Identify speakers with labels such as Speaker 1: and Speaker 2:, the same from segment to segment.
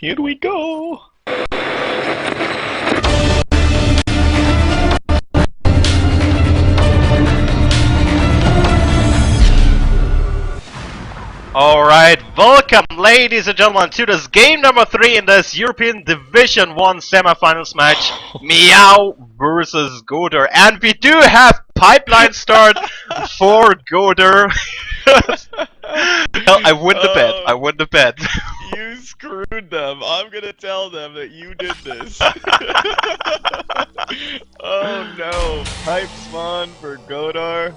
Speaker 1: Here we go!
Speaker 2: Alright, welcome ladies and gentlemen to this game number 3 in this European Division 1 semifinals match, Miau versus Godar. And we do have pipeline start for Godar. Well, I win the bet, I win the bet.
Speaker 1: You screwed them. I'm gonna tell them that you did this. Oh no, pipe spawn for Godar.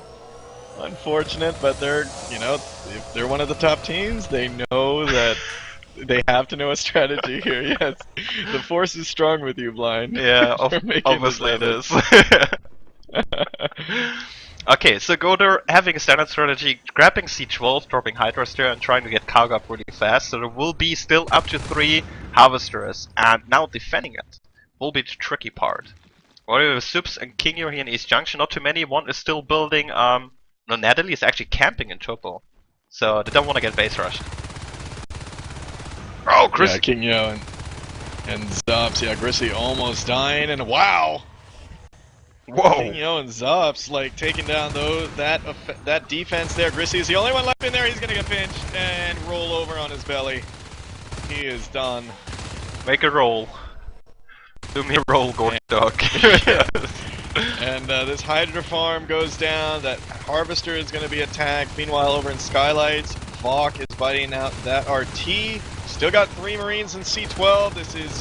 Speaker 1: Unfortunate, but they're, you know, if they're one of the top teams, they know that they have to know a strategy here. Yes, the force is strong with you, Blind.
Speaker 2: Yeah, obviously it is. Okay, so Godar having a standard strategy, grabbing C12, dropping Hydraster, and trying to get cargo up really fast. So there will be still up to 3 Harvesters, and now defending it will be the tricky part. Well, with Subs and Kingo here in East Junction, not too many. One is still building. No, Natalie is actually camping in Turbo, so they don't want to get base rushed. Oh, Chris!
Speaker 1: Yeah, Kingo and Zops. Yeah, Grissy almost dying, and wow!
Speaker 2: Whoa!
Speaker 1: Kingo and Zops like taking down that defense there. Grissy is the only one left in there. He's gonna get pinched and roll over on his belly. He is done.
Speaker 2: Make a roll. Do me a roll, RedDog.
Speaker 1: And this Hydra farm goes down. That Harvester is going to be attacked. Meanwhile, over in Skylights, Vok is biting out that RT. Still got 3 Marines in C12. This is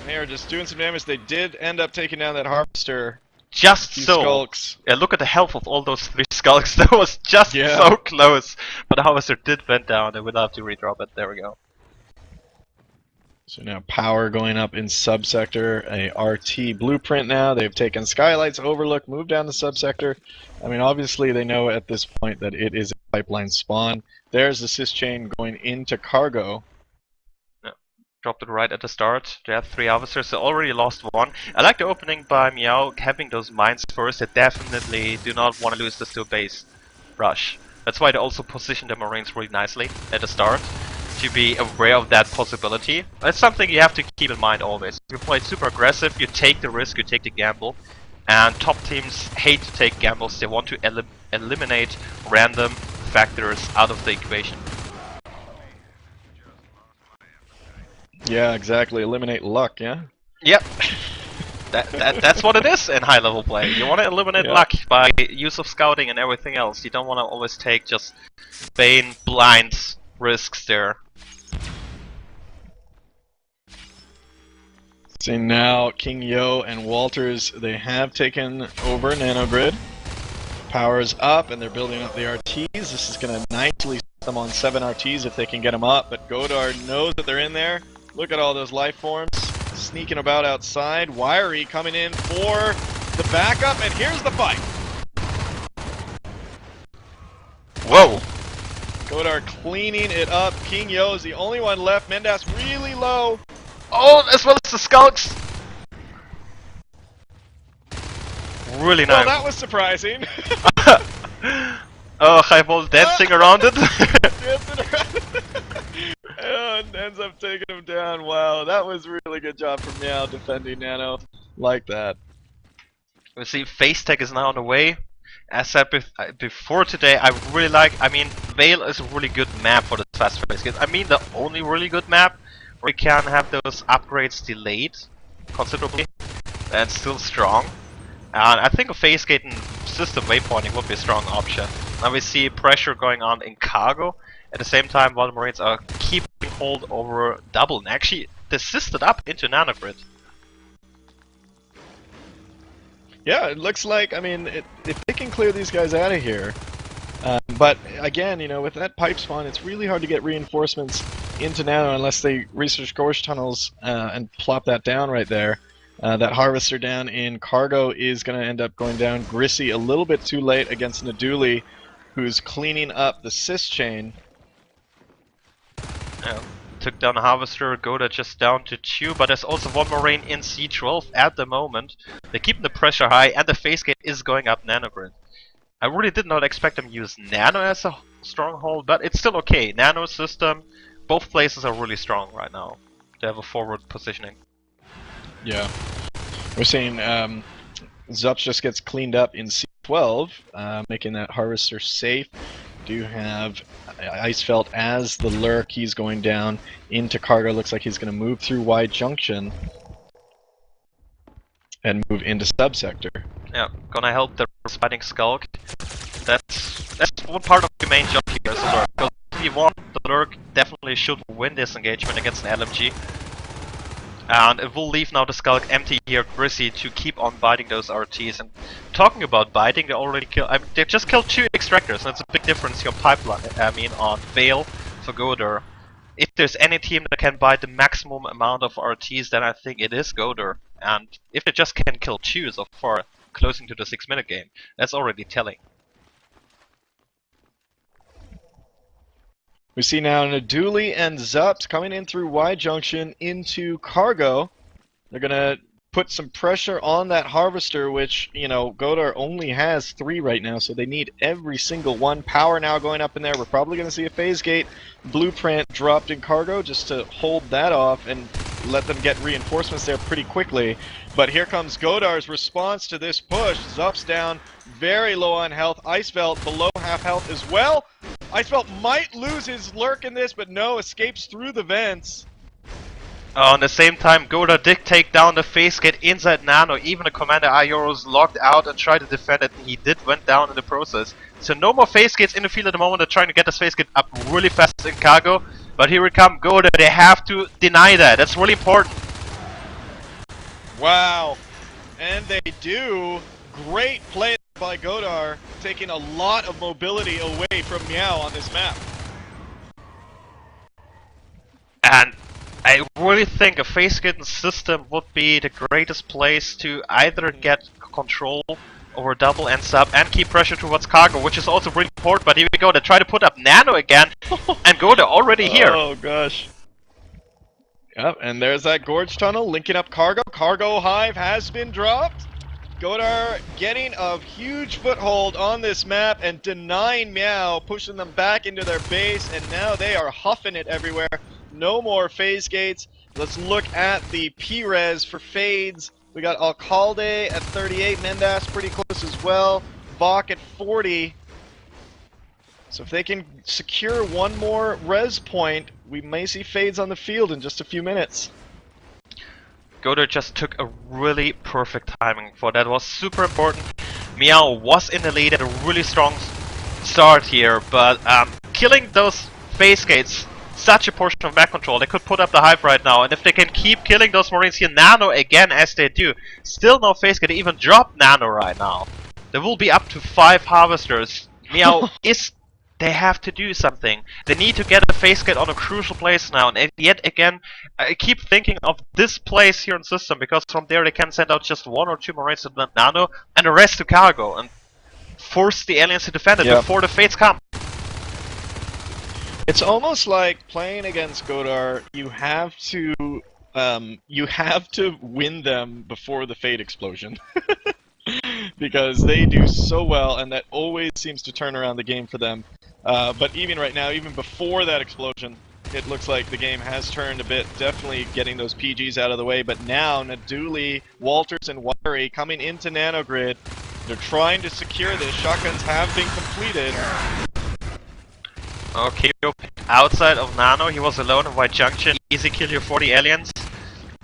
Speaker 1: they are just doing some damage. They did end up taking down that Harvester.
Speaker 2: Just so.
Speaker 1: Skulks.
Speaker 2: Yeah, look at the health of all those 3 skulks. That was just so close. But the Harvester did went down. They would have to redrop it. There we go.
Speaker 1: So now power going up in subsector, a RT blueprint now. They've taken Skylights, Overlook, moved down to subsector. I mean, obviously they know at this point that it is a pipeline spawn. There's the sys chain going into cargo.
Speaker 2: Yeah. Dropped it right at the start. They have 3 officers, so already lost 1. I like the opening by Miau, having those mines first. They definitely do not want to lose this to a base rush. That's why they also position the Marines really nicely at the start, to be aware of that possibility. That's something you have to keep in mind always. If you play super aggressive, you take the risk, you take the gamble. And top teams hate to take gambles, they want to eliminate random factors out of the equation.
Speaker 1: Yeah, exactly. Eliminate luck, yeah?
Speaker 2: Yep. That's what it is in high level play. You want to eliminate luck by use of scouting and everything else. You don't want to always take just vain, blind risks there.
Speaker 1: See now, King Yo and Walters, they have taken over Nanogrid. Power's up and they're building up the RTs. This is going to nicely set them on 7 RTs if they can get them up, but Godar knows that they're in there. Look at all those life forms sneaking about outside. Wiry coming in for the backup, and here's the fight.
Speaker 2: Whoa!
Speaker 1: Godar cleaning it up. King Yo is the only one left. Mendas really low.
Speaker 2: Oh, as well as the skulks! Really nice.
Speaker 1: Well, that was surprising.
Speaker 2: Oh, Highball dancing around it.
Speaker 1: Dancing around. And ends up taking him down. Wow, that was a really good job from Meow defending Nano like that.
Speaker 2: We see Face Tech is now on the way. As said before today, I really like, I mean, Vale is a really good map for the fast phase game. I mean, the only really good map where you can have those upgrades delayed considerably and still strong. And I think a phase gate and system waypointing would be a strong option. Now we see pressure going on in cargo. At the same time, while the Marines are keeping hold over double and actually desisted up into Nanogrid.
Speaker 1: Yeah, it looks like, I mean, if they can clear these guys out of here. But again, you know, with that pipe spawn, it's really hard to get reinforcements into Nano unless they research gorge tunnels and plop that down right there. That Harvester down in cargo is going to end up going down. Grissy a little bit too late against Naduli, who's cleaning up the sys chain.
Speaker 2: Yeah. Took down a Harvester, Godar just down to 2, but there's also 1 Marine in C12 at the moment. They're keeping the pressure high and the phase gate is going up Nanogrid. I really did not expect them to use Nano as a stronghold, but it's still okay. Nano system both places are really strong right now. They have a forward positioning.
Speaker 1: Yeah. We're seeing Zups just gets cleaned up in C12, making that Harvester safe. Do have Icefelt as the lurk. He's going down into Cargo. Looks like he's going to move through Y Junction and move into subsector.
Speaker 2: Yeah, gonna help the fighting Skulk. That's one part of the main job here as a lurk. Because if you want, the lurk definitely should win this engagement against an LMG. And it will leave now the Skulk empty here, Grizzy, to keep on biting those RTs. And talking about biting, they already killed. I mean, they just killed 2 extractors, and it's a big difference here on pipeline. I mean, on Veil for Godar. If there's any team that can bite the maximum amount of RTs, then I think it is Godar. And if they just can kill 2 so far, closing to the 6-minute game, that's already telling.
Speaker 1: We see now Naduli and Zups coming in through Y Junction into Cargo. They're going to put some pressure on that Harvester, which, you know, Godar only has 3 right now, so they need every single one. Power now going up in there. We're probably going to see a phase gate blueprint dropped in Cargo just to hold that off and let them get reinforcements there pretty quickly. But here comes Godar's response to this push. Zups down, very low on health. Icefelt below half health as well. Icefelt might lose his lurk in this, but no, escapes through the vents.
Speaker 2: At the same time, Godar did take down the phase gate inside Nano. Even the commander Ayoros locked out and tried to defend it, and he did went down in the process. So no more phase gates in the field at the moment. They're trying to get this phase gate up really fast in Cargo. But here we come, Godar. They have to deny that. That's really important.
Speaker 1: Wow. And they do. Great play by Godar, taking a lot of mobility away from Miau on this map.
Speaker 2: And I really think a phase gating system would be the greatest place to either get control over double and sub and keep pressure towards Cargo, which is also really important. But here we go, they try to put up Nano again, and Godar already here.
Speaker 1: Oh gosh. Yep, and there's that Gorge Tunnel linking up Cargo. Cargo Hive has been dropped. Godar getting a huge foothold on this map and denying Miau, pushing them back into their base, and now they are huffing it everywhere. No more phase gates. Let's look at the P-Res for fades. We got Alcalde at 38, Mendas pretty close as well, Vok at 40. So if they can secure one more res point, we may see fades on the field in just a few minutes.
Speaker 2: Godar just took a really perfect timing for that. It was super important. Miau was in the lead at a really strong start here, but killing those phase gates, such a portion of map control. They could put up the Hive right now, and if they can keep killing those Marines here, Nano again as they do, still no phase gate, even drop Nano right now. There will be up to 5 Harvesters. Miau is... They have to do something. They need to get a phase gate on a crucial place now, and yet again, I keep thinking of this place here in system, because from there they can send out just 1 or 2 Marines to Nano, and the rest to Cargo, and force the aliens to defend it before the fates come.
Speaker 1: It's almost like playing against Godar, you have to win them before the Fate explosion. Because they do so well, and that always seems to turn around the game for them. But even right now, even before that explosion, it looks like the game has turned a bit, definitely getting those PGs out of the way. But now, Naduli, Walters, and Wiry coming into Nanogrid. They're trying to secure this. Shotguns have been completed.
Speaker 2: Okay, outside of Nano, he was alone in White Junction. Easy kill your 40 aliens.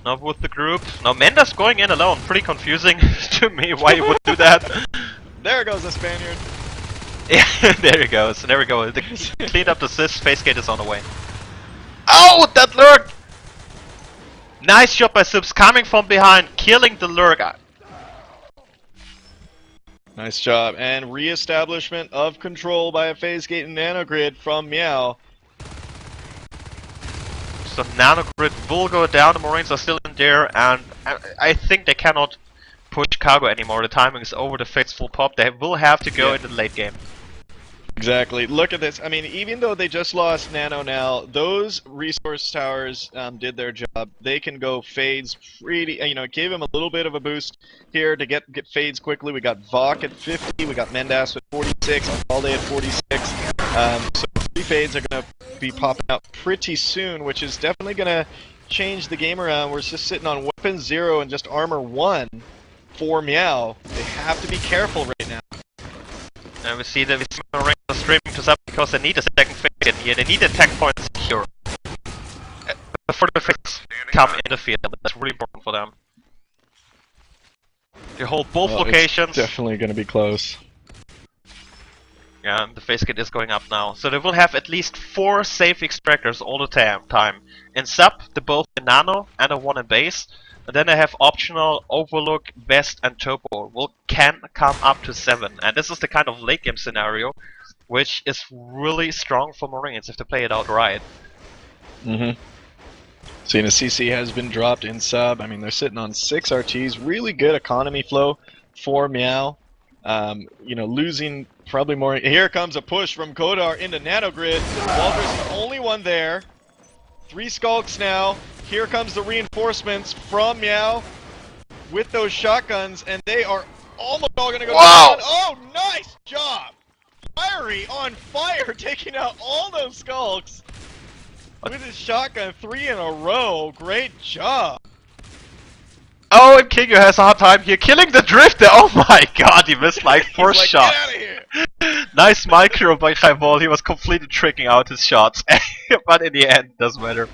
Speaker 2: Not with the group. Now Mendas going in alone. Pretty confusing to me why he would do that.
Speaker 1: There goes the Spaniard.
Speaker 2: Yeah, there he goes. There we go. They cleaned up the sys. Phase gate is on the way. Oh, that lurk! Nice job by Sips coming from behind, killing the lurk.
Speaker 1: Nice job. And re-establishment of control by a phase gate in Nanogrid from Miau.
Speaker 2: So Nanogrid will go down, the Marines are still in there, and I think they cannot push Cargo anymore. The timing is over, the fates will pop. They will have to go in the late game.
Speaker 1: Exactly. Look at this. I mean, even though they just lost Nano now, those resource towers did their job. They can go fades pretty, you know, it gave them a little bit of a boost here to get fades quickly. We got Vok at 50, we got Mendas at 46, Alcalde at 46. So 3 fades are going to be popping out pretty soon, which is definitely going to change the game around. We're just sitting on weapon 0 and just armor 1 for Miau. They have to be careful right now.
Speaker 2: And we see the Marines are streaming to sub because they need a second fade in here. They need attack points secure. Before the fades come in the field, that's really important for them. They hold both locations.
Speaker 1: It's definitely going to be close.
Speaker 2: Yeah, and the phase gate is going up now. So they will have at least 4 safe extractors all the time. In sub, they both in nano and a 1 in base. And then they have optional overlook, vest and turbo. Can come up to 7. And this is the kind of late game scenario which is really strong for Marines if they play it out right.
Speaker 1: Seeing a CC has been dropped in sub. I mean, they're sitting on 6 RTs. Really good economy flow for Miau. You know, losing probably more. Here comes a push from Godar into Nanogrid. Walter's the only one there. 3 skulks now. Here comes the reinforcements from Miau with those shotguns, and they are almost all gonna go down. Oh, nice job! Fiery on fire, taking out all those skulks with his shotgun 3 in a row. Great job.
Speaker 2: Oh, and Kingo has a hard time here killing the drifter. Oh my god, he missed like 4 shots.
Speaker 1: Get out of here.
Speaker 2: Nice micro by Highball. He was completely tricking out his shots, but in the end, doesn't matter.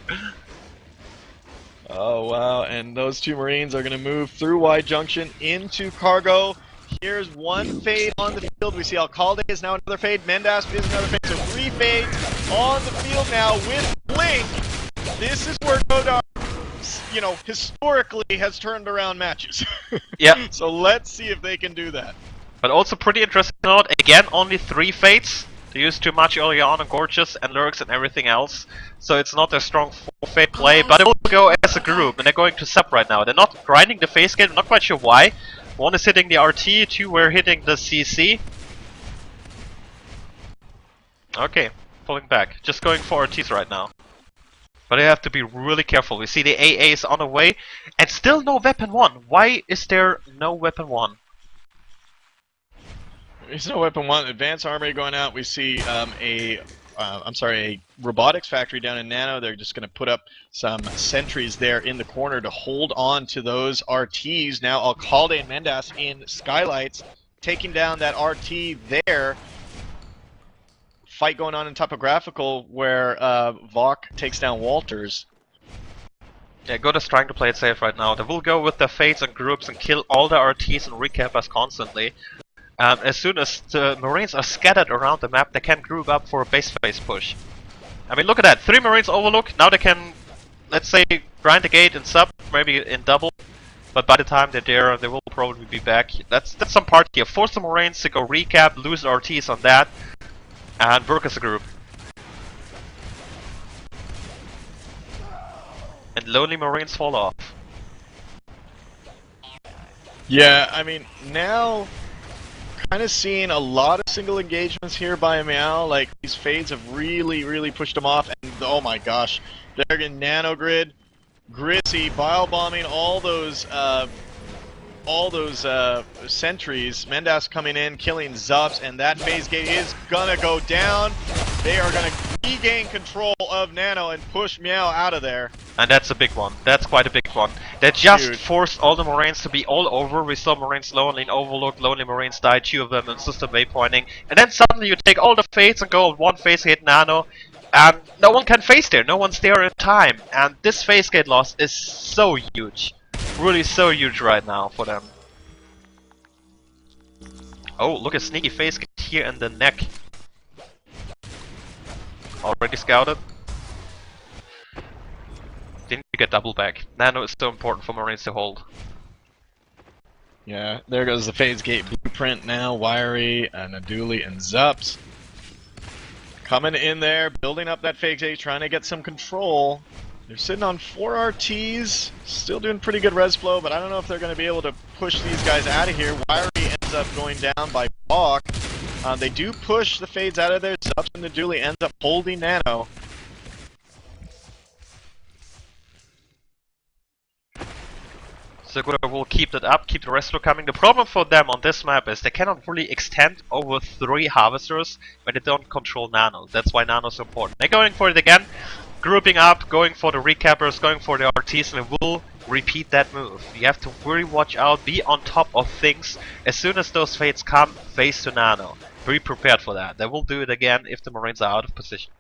Speaker 1: Oh wow, and those 2 Marines are going to move through Y Junction into cargo. Here's 1 fade on the field. We see Alcalde is now another fade. Mendas is another fade. So 3 fades on the field now with Blink. This is where Godar, you know, historically has turned around matches.
Speaker 2: Yeah.
Speaker 1: So let's see if they can do that.
Speaker 2: But also pretty interesting note, again, only 3 fades. They used too much early on Gorgeous and Lurks and everything else. So it's not a strong 4-fade play, but it will go as a group, and they're going to sub right now. They're not grinding the phase gate, I'm not quite sure why. 1 is hitting the RT, 2 were hitting the CC. Okay, pulling back. Just going for RTs right now. But they have to be really careful. We see the AA is on the way, and still no weapon 1. Why is there no weapon 1?
Speaker 1: There's no weapon 1. Advanced armory going out. We see a robotics factory down in Nano. They're just going to put up some sentries there in the corner to hold on to those RTs. Now Alcalde and Mendas in skylights, taking down that RT there. Fight going on in topographical where Vok takes down Walters.
Speaker 2: Yeah, Godar's trying to play it safe right now. They will go with their fades and groups and kill all the RTs and recap us constantly. As soon as the Marines are scattered around the map, they can group up for a base phase push. I mean, look at that. 3 Marines overlook. Now they can, let's say, grind the gate in sub, maybe in double. But by the time they're there, they will probably be back. That's some part here. Force the Marines to go recap, lose RTs on that, and work as a group. And lonely Marines fall off.
Speaker 1: Yeah, I mean, now kind of seeing a lot of single engagements here by Miau. Like, these fades have really pushed them off. And oh my gosh, they're getting Nanogrid, Grizzy, bile bombing all those sentries. Mendas coming in, killing Zups, and that phase gate is gonna go down. They are gonna regain control of Nano and push Miau out of there.
Speaker 2: And that's a big one. That's quite a big one. They just
Speaker 1: Huge.
Speaker 2: forced all the Marines to be all over. We saw Marines lonely in Overlook. Lonely Marines died, 2 of them in system waypointing. And then suddenly you take all the fades and go 1 phase hit Nano. And no one can face there. No one's there in time. And this phase gate loss is so huge. Really so huge right now for them. Oh, look at sneaky phase gate here in the neck. Already scouted. Didn't get double back. Nano is so important for Marines to hold.
Speaker 1: Yeah, there goes the phase gate blueprint now. Wiry, Naduli, and Zups coming in there, building up that phase gate, trying to get some control. They're sitting on 4 RTs, still doing pretty good res flow, but I don't know if they're going to be able to push these guys out of here. Wiry ends up going down by Bach. They do push the fades out of there. Zups and Naduli ends up holding Nano.
Speaker 2: So Godar will keep that up, keep the resto coming. The problem for them on this map is they cannot really extend over 3 harvesters when they don't control Nano. That's why Nano is so important. They're going for it again, grouping up, going for the recappers, going for the RTs, and they will repeat that move. You have to really watch out, be on top of things. As soon as those fades come, face to Nano. Be prepared for that. They will do it again if the Marines are out of position.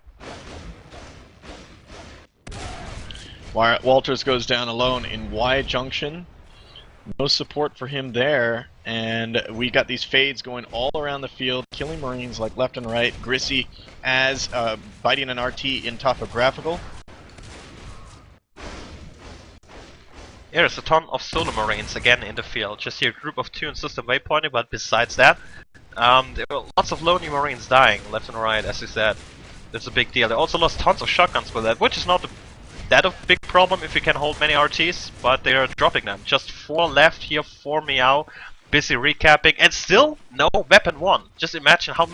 Speaker 1: Walters goes down alone in Y junction. No support for him there, and we got these fades going all around the field, killing Marines like left and right. Grissy as biting an RT in topographical.
Speaker 2: Yeah, there's a ton of solo Marines again in the field. Just here, a group of 2 in system waypointing, but besides that, there were lots of lonely Marines dying left and right, as you said. That's a big deal. They also lost tons of shotguns with that, which is not that a big problem if you can hold many RTs, but they are dropping them. Just 4 left here, 4 miau, busy recapping, and still no weapon 1. Just imagine how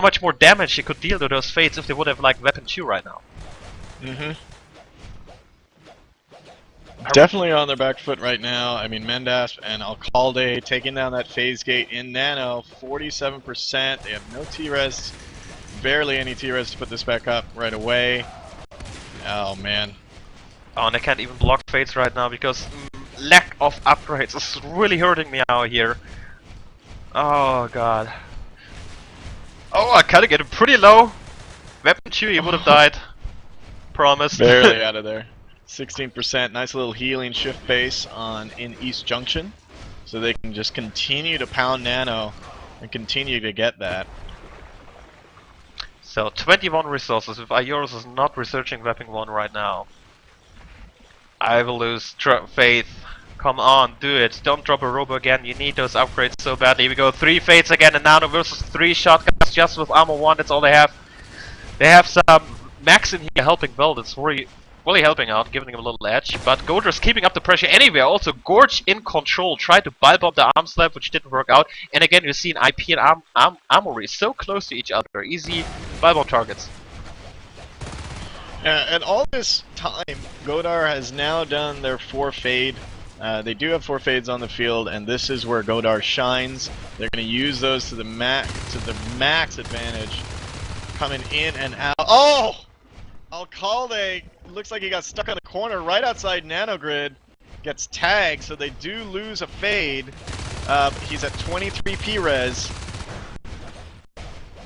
Speaker 2: much more damage they could deal to those fades if they would have like weapon 2 right now.
Speaker 1: Definitely on their back foot right now. I mean, Mendas and Alcalde taking down that phase gate in Nano, 47%. They have no T-res, barely any T-res to put this back up right away. Oh man.
Speaker 2: Oh, and I can't even block fades right now because lack of upgrades is really hurting me out here. Oh god. Oh, I kinda get him pretty low. Weapon 2, he would have died. Promise.
Speaker 1: Barely out of there. 16%. Nice little healing shift base in East Junction, so they can just continue to pound Nano and continue to get that.
Speaker 2: So 21 resources. If Ioros is not researching weapon 1 right now, I will lose faith. Come on, do it. Don't drop a robo again. You need those upgrades so badly. Here we go. 3 fates again, and Nano versus 3 shotguns just with armor 1. That's all they have. They have some max in here helping build. It's really helping out, giving him a little edge. But Godar's keeping up the pressure anywhere. Also, Gorge in control. Tried to bulb up the arm slab, which didn't work out. And again, you see an IP and armory so close to each other. Easy bulb up targets.
Speaker 1: And all this time, Godar has now done their 4 fade. They do have 4 fades on the field, and this is where Godar shines. They're going to use those to the max advantage, coming in and out. Oh! Alcalde looks like he got stuck on a corner right outside Nanogrid. Gets tagged, so they do lose a fade. He's at 23 P-res.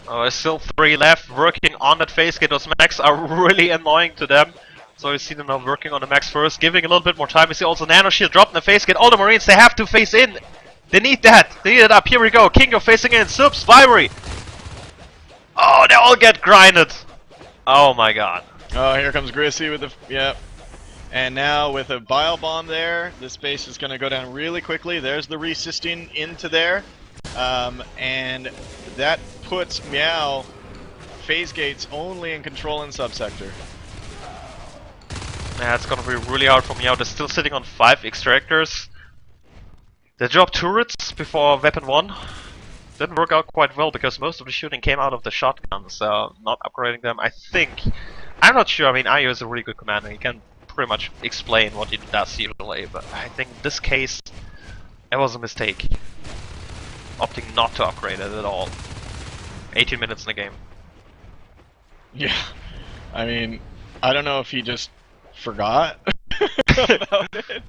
Speaker 2: Oh, there's still 3 left working on that phase gate. Those mechs are really annoying to them. So you see them now working on the mechs first, giving a little bit more time. You see also Nano Shield dropping the phase gate. All the Marines, they have to face in. They need that. They need it up. Here we go. Kingo facing in. Subs, Vibery. Oh, they all get grinded. Oh my god.
Speaker 1: Oh, here comes Grissy with the... Yep. And now with a Bile Bomb there, this base is going to go down really quickly. There's the resisting into there. And that puts Miau phase gates only in control in subsector.
Speaker 2: Yeah, it's gonna be really hard for Miau. They're still sitting on 5 extractors. They dropped turrets before weapon 1. Didn't work out quite well because most of the shooting came out of the shotguns, so not upgrading them. I think... I'm not sure, I mean, Ayo is a really good commander. He can pretty much explain what he does usually, but I think in this case, it was a mistake. Opting not to upgrade it at all. 18 minutes in the game.
Speaker 1: Yeah. I mean, I don't know if he just forgot about it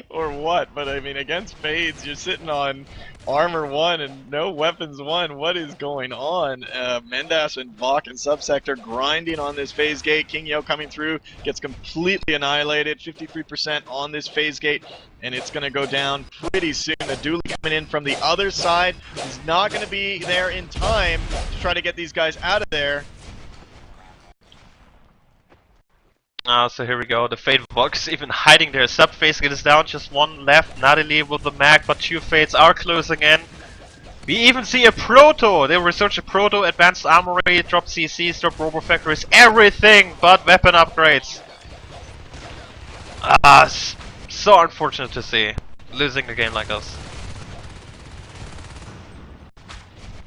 Speaker 1: or what, but I mean, against fades, you're sitting on armor 1 and no weapons 1. What is going on? Mendas and Vok in subsector grinding on this phase gate. King Yo coming through, gets completely annihilated. 53% on this phase gate, and it's going to go down pretty soon. The Dooley coming in from the other side is not going to be there in time to try to get these guys out of there.
Speaker 2: So here we go, the Fade Vox even hiding their sub-phase gate is down, just 1 left, Natalie with the mag, but 2 Fades are closing in. We even see a Proto! They research a Proto, advanced armory, drop CCs, drop robo factories, everything but weapon upgrades. So unfortunate to see, losing the game like this.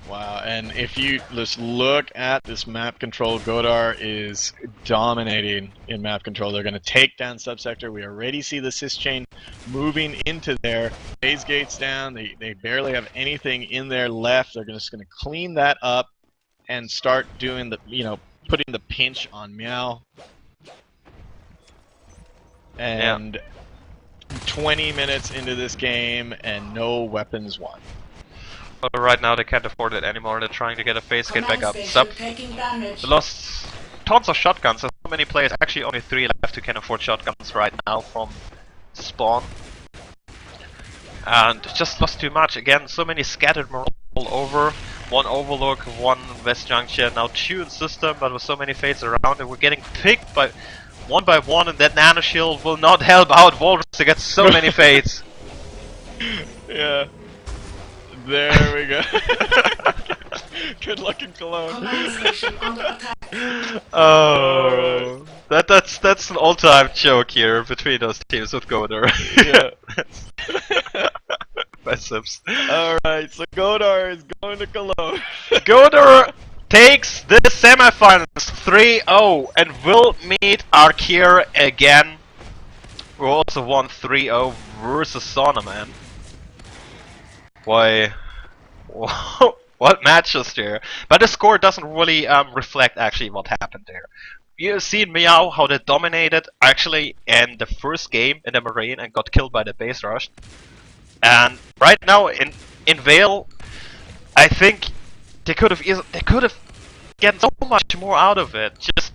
Speaker 1: Wow, and if you just look at this map control, Godar is dominating in map control. They're going to take down subsector. We already see the cis chain moving into there. Phase gates down. They barely have anything in there left. They're just going to clean that up and start doing the, putting the pinch on Miau. And 20 minutes into this game and no weapons won.
Speaker 2: But right now they can't afford it anymore. They're trying to get a phase gate back up. Sub. They lost tons of shotguns. There's so many players. Actually, only 3 left who can afford shotguns right now from spawn. And just lost too much. Again, so many scattered all over. 1 Overlook, 1 West Junction, now 2 in system, but with so many fades around, and we're getting picked by one, and that nano shield will not help out Walrus to get so many fades.
Speaker 1: Yeah. There we go. Good luck in Cologne.
Speaker 2: Oh, that's an all-time joke here between those teams with Godar.
Speaker 1: Yeah.
Speaker 2: Biceps.
Speaker 1: Alright, so Godar is going to Cologne.
Speaker 2: Godar takes the semifinals 3-0 and will meet Arkir again. We also won 3-0 versus Sauna, man. Why? What matches there? But the score doesn't really reflect actually what happened there. You've seen Miau how they dominated actually in the first game in the Marine and got killed by the base rush. And right now in Vale, I think they could have gotten so much more out of it. Just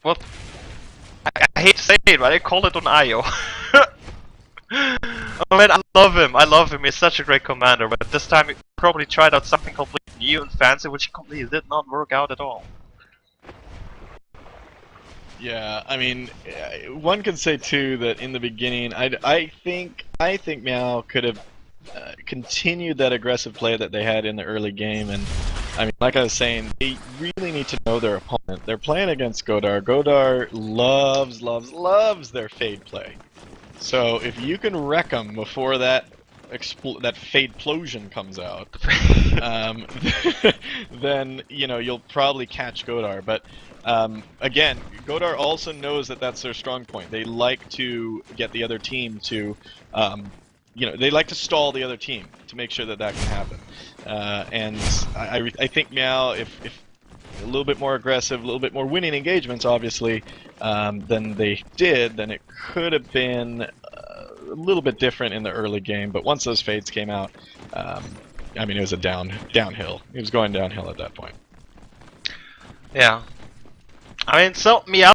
Speaker 2: I hate to say it, but I call it on IO. I mean, I love him, he's such a great commander, but this time he probably tried out something completely new and fancy, which completely did not work out at all.
Speaker 1: Yeah, I mean, one could say too that in the beginning, I think Miau could have continued that aggressive play that they had in the early game, and I mean, like I was saying, they really need to know their opponent. They're playing against Godar. Godar loves their fade play. So if you can wreck them before that fade-plosion comes out, then you'll probably catch Godar. But again, Godar also knows that that's their strong point. They like to get the other team to, they like to stall the other team to make sure that that can happen. And I think Miau, if a little bit more aggressive, a little bit more winning engagements, obviously, than they did, then it could have been a little bit different in the early game. But once those fades came out, I mean, it was a downhill. It was going downhill at that point.
Speaker 2: Yeah. I mean, so Miau